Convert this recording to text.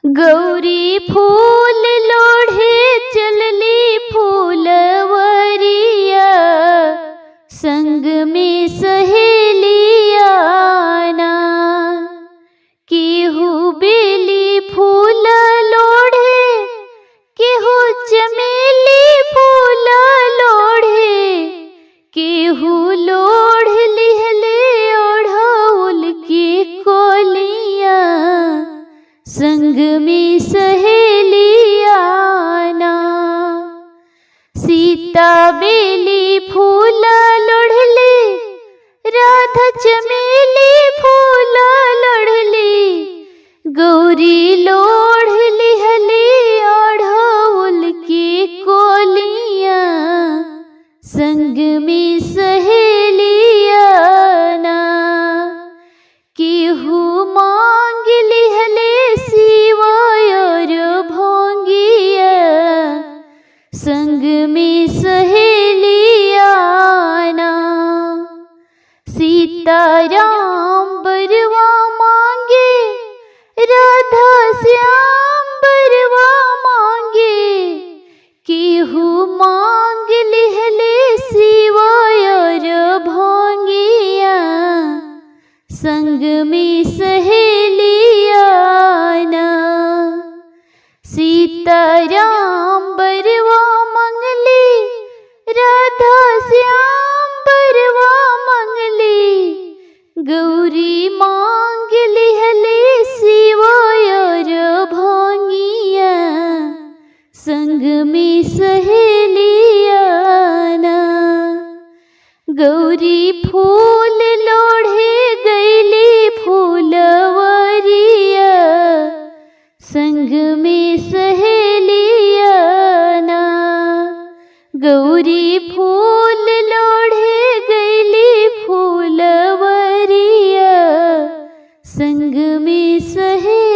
गौरी फूल लोढ़े चलली फूलवरिया, संग में सहेलिया ना। केहू बेली फूल लोढ़े, केहू चमेली फूल लोढ़े, केहू लोढ़ लिहले ओढ़ौल की कोलिया, संग में सहेलिया ना। सीता बेली फूल लोढ़ली, राधा चमेली फूल लोढ़ली, गौरी लोढ़ लिहली ओढ़ौल की कोलिया, संग में सहेलिया ना। केहू मांग लिहले सिवाय और भोंगिया, संग में सहेलिया ना। सीताराम बरवा मांगे, राधा श्याम बरवा मांगे, केहू मांग लिहले सिवाय और भोंगिया, संग में सहेलिया ना। सीताराम बरवा मंगली, राधा श्याम बरवा मंगली, गौरी मांग लिहले सिवाय और भोंगिया, संग में सहेलिया ना। गौरी फूल लोढ़े गईली फूलवरिया, संग में सहेलिया ना। गौरी फूल लोढ़े गईली फूलवरिया, संग में सहेलिया।